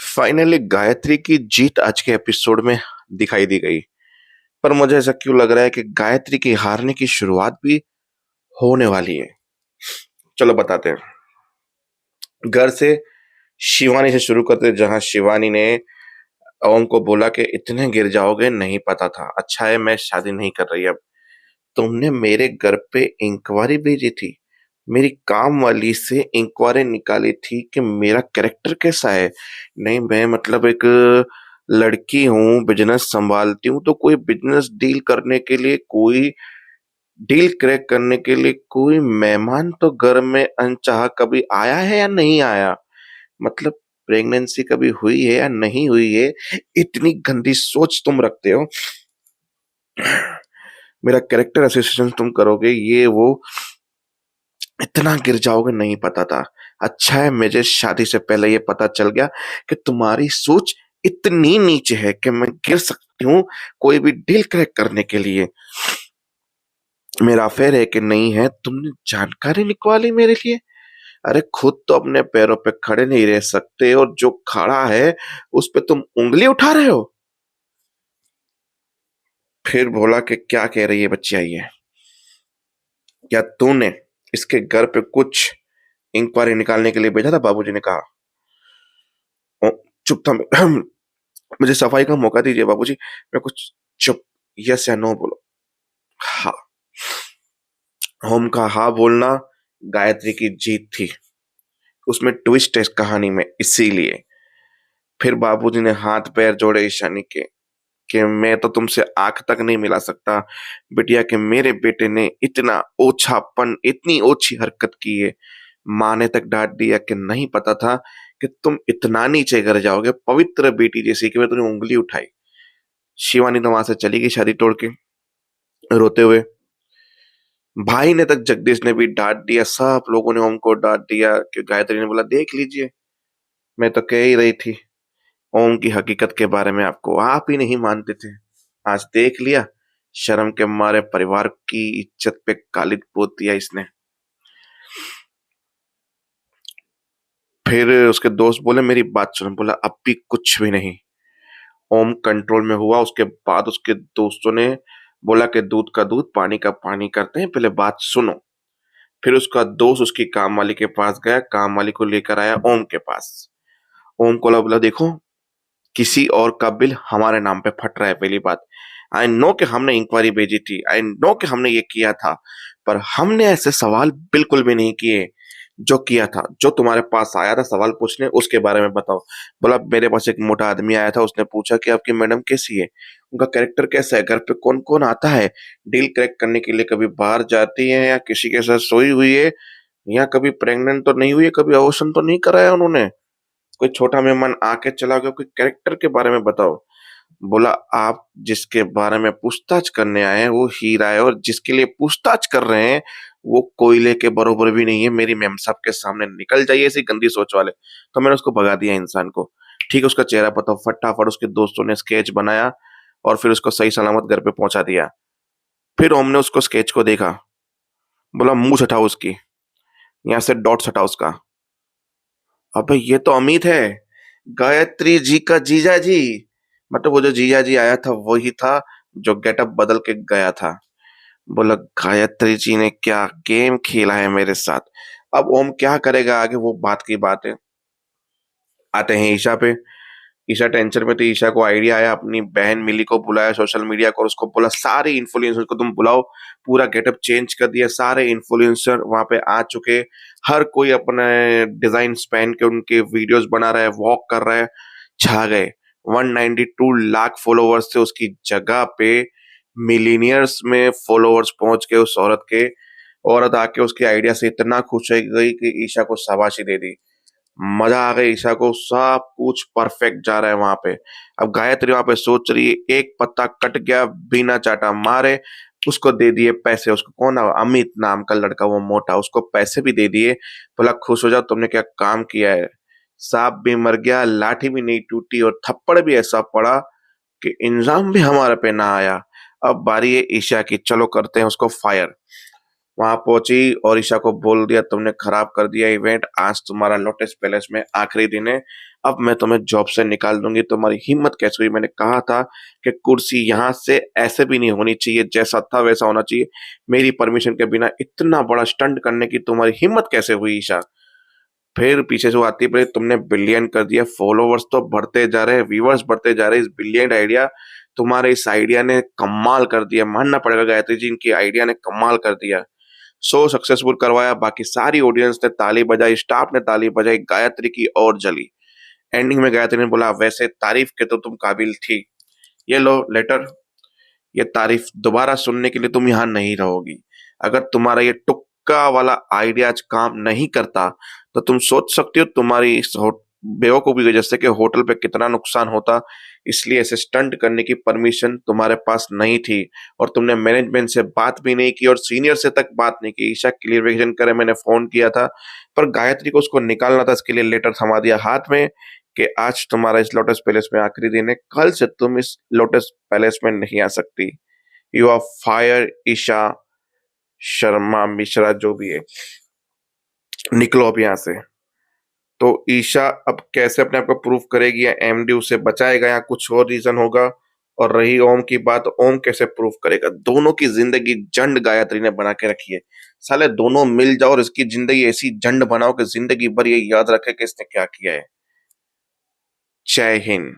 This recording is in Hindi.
फाइनली गायत्री की जीत आज के एपिसोड में दिखाई दी गई। पर मुझे ऐसा क्यों लग रहा है कि गायत्री की हारने की शुरुआत भी होने वाली है। चलो बताते हैं। घर से शिवानी से शुरू करते हैं, जहां शिवानी ने ओम को बोला कि इतने गिर जाओगे नहीं पता था, अच्छा है मैं शादी नहीं कर रही अब। तुमने मेरे घर पे इंक्वायरी भेजी थी, मेरी काम वाली से इंक्वायरी निकाली थी कि मेरा कैरेक्टर कैसा है। नहीं, मैं मतलब एक लड़की हूँ, बिजनेस संभालती हूँ, तो कोई बिजनेस डील करने के लिए, कोई डील क्रैक करने के लिए कोई मेहमान तो घर में अनचाहा कभी आया है या नहीं आया। मतलब प्रेगनेंसी कभी हुई है या नहीं हुई है, इतनी गंदी सोच तुम रखते हो। मेरा कैरेक्टर एसोसिएशन तुम करोगे, ये वो, इतना गिर जाओगे नहीं पता था। अच्छा है मुझे शादी से पहले ये पता चल गया कि तुम्हारी सोच इतनी नीचे है कि मैं गिर सकती हूँ कोई भी डील क्रैक करने के लिए। मेरा अफेयर है कि नहीं है, तुमने जानकारी निकाली मेरे लिए। अरे खुद तो अपने पैरों पे खड़े नहीं रह सकते और जो खड़ा है उस पे तुम उंगली उठा रहे हो। फिर बोला कि क्या कह रही है बच्ची, आई है क्या तूने इसके घर पे कुछ इंक्वायरी निकालने के लिए भेजा था? बाबूजी ने कहा। ओ, चुप था मैं। मुझे सफाई का मौका दीजिए बाबूजी, मैं कुछ चुप। यस या नो बोलो। हाँ। होम का हाँ बोलना गायत्री की जीत थी। उसमें ट्विस्ट है इस कहानी में, इसीलिए। फिर बाबूजी ने हाथ पैर जोड़े ईशानी के कि मैं तो तुमसे आंख तक नहीं मिला सकता बिटिया, कि मेरे बेटे ने इतना ओछापन, इतनी ओछी हरकत की है। माँ ने तक डांट दिया कि नहीं पता था कि तुम इतना नीचे गिर जाओगे, पवित्र बेटी जैसी, कि मैं तुमने उंगली उठाई। शिवानी तो वहां से चली गई शादी तोड़ के रोते हुए। भाई ने तक, जगदीश ने भी डांट दिया, सब लोगों ने ओम को डांट दिया कि गायत्री ने बोला देख लीजिए, मैं तो कह ही रही थी ओम की हकीकत के बारे में, आपको आप ही नहीं मानते थे, आज देख लिया। शर्म के मारे परिवार की इज्जत पे कालिद पोत दिया इसने। फिर उसके दोस्त बोले मेरी बात सुनो, बोला अब भी कुछ भी नहीं। ओम कंट्रोल में हुआ। उसके बाद उसके दोस्तों ने बोला कि दूध का दूध पानी का पानी करते हैं, पहले बात सुनो। फिर उसका दोस्त उसकी काम वाली के पास गया, काम वाली को लेकर आया ओम के पास। ओम को बोला देखो, किसी और का बिल हमारे नाम पे फट रहा है, पहली बात। आई नो कि हमने इंक्वायरी भेजी थी, आई नो कि हमने ये किया था, पर हमने ऐसे सवाल बिल्कुल भी नहीं किए। जो किया था, जो तुम्हारे पास आया था सवाल पूछने, उसके बारे में बताओ। बोला मेरे पास एक मोटा आदमी आया था, उसने पूछा कि आपकी मैडम कैसी है, उनका कैरेक्टर कैसा है, घर पे कौन कौन आता है, डील क्रैक करने के लिए कभी बाहर जाती है या किसी के साथ सोई हुई है, या कभी प्रेग्नेंट तो नहीं हुई है, कभी अबॉर्शन तो नहीं कराया उन्होंने, कोई छोटा मेहमान आके चला गया, कोई कैरेक्टर के बारे में बताओ। बोला आप जिसके बारे में पूछताछ करने आए हैं वो हीरा है, और जिसके लिए पूछताछ कर रहे हैं वो कोयले के बरोबर भी नहीं है। मेरी मेम साहब के सामने निकल जाइए ऐसी गंदी सोच वाले। तो मैंने उसको भगा दिया इंसान को। ठीक है, उसका चेहरा बताओ। फटाफट उसके दोस्तों ने स्केच बनाया और फिर उसको सही सलामत घर पे पहुंचा दिया। फिर हमने उसको स्केच को देखा, बोला मुंह हटाओ उसकी, यहाँ से डॉट्स हटाओ उसका। अबे ये तो अमित है, गायत्री जी का जीजा जी। मतलब वो जो जीजा जी आया था वही था जो गेटअप बदल के गया था। बोला गायत्री जी ने क्या गेम खेला है मेरे साथ। अब ओम क्या करेगा आगे, वो बात की बात है। आते हैं ईशा पे। ईशा टेंशन में थी। ईशा को आइडिया आया, अपनी बहन मिली को बुलाया सोशल मीडिया को, और उसको बोला सारे इन्फ्लुएंसर को तुम बुलाओ। पूरा गेटअप चेंज कर दिया, सारे इन्फ्लुएंसर वहां पे आ चुके। हर कोई अपने डिजाइन पहन के उनके वीडियोस बना रहा है, वॉक कर रहा है। छा गए। 192 लाख फॉलोवर्स थे उसकी जगह पे, मिलीनियर्स में फॉलोवर्स पहुंच गए उस औरत के। औरत आके उसके आइडिया से इतना खुश हो गई कि ईशा को शाबाशी दे दी। मजा आ गया ईशा को, सब कुछ परफेक्ट जा रहा है वहां पे। अब गायत्री वहां पे सोच रही है, एक पत्ता कट गया बिना चाटा मारे। उसको दे दिए पैसे, उसको कौन है, अमित नाम का लड़का वो मोटा, उसको पैसे भी दे दिए। बोला खुश हो जाओ, तुमने क्या काम किया है। सांप भी मर गया, लाठी भी नहीं टूटी, और थप्पड़ भी ऐसा पड़ा कि इंजाम भी हमारे पे ना आया। अब बारी है ईशा की, चलो करते हैं उसको फायर। वहां पहुंची और ईशा को बोल दिया तुमने खराब कर दिया इवेंट, आज तुम्हारा लोटस पैलेस में आखिरी दिन है, अब मैं तुम्हें जॉब से निकाल दूँगी, तुम्हारी हिम्मत कैसे हुई? मैंने कहा था कि कुर्सी यहाँ से ऐसे भी नहीं होनी चाहिए, जैसा था वैसा होना चाहिए। मेरी परमिशन के बिना इतना बड़ा स्टंट करने की तुम्हारी हिम्मत कैसे हुई ईशा? फिर पीछे से वो आती है, बोले तुमने ब्रिलियंट कर दिया, फॉलोवर्स तो बढ़ते जा रहे हैं, व्यूअर्स बढ़ते जा रहे हैं, इस ब्रिलियंट आइडिया, तुम्हारे इस आइडिया ने कमाल कर दिया, मानना पड़ेगा गायत्री जी, इनकी आइडिया ने कमाल कर दिया। शो सक्सेसफुल करवाया, बाकी सारी ऑडियंस ने ताली बजाई, स्टाफ ने ताली बजाई, गायत्री की और जली। एंडिंग में गायत्री ने बोला, वैसे तारीफ के तो तुम काबिल थी, ये लो लेटर, ये तारीफ दोबारा सुनने के लिए तुम यहाँ नहीं रहोगी। अगर तुम्हारा ये तुक्का वाला आइडिया आज काम नहीं करता, तो तुम सोच सकती हो तुम्हारी इस बेवकूफी की वजह से कि होटल पे कितना नुकसान होता। इसलिए ऐसे स्टंट करने की परमिशन तुम्हारे पास नहीं थी और तुमने मैनेजमेंट से बात भी नहीं की और सीनियर से तक बात नहीं की। ईशा क्लियरिफिकेशन करे, मैंने फोन किया था, पर गायत्री को उसको निकालना था, इसके लिए लेटर थमा दिया हाथ में कि आज तुम्हारा इस लोटस पैलेस में आखिरी दिन है, कल से तुम इस लोटस पैलेस में नहीं आ सकती। You are fire Isha Sharma Mishra, जो भी है, निकलो अब यहाँ से। तो ईशा अब कैसे अपने आप को प्रूव करेगी, या एमडी उसे बचाएगा, या कुछ और रीजन होगा? और रही ओम की बात, ओम कैसे प्रूव करेगा? दोनों की जिंदगी जंड गायत्री ने बना के रखी है। साले दोनों मिल जाओ और इसकी जिंदगी ऐसी जंड बनाओ कि जिंदगी भर ये याद रखे कि इसने क्या किया है। जय हिंद।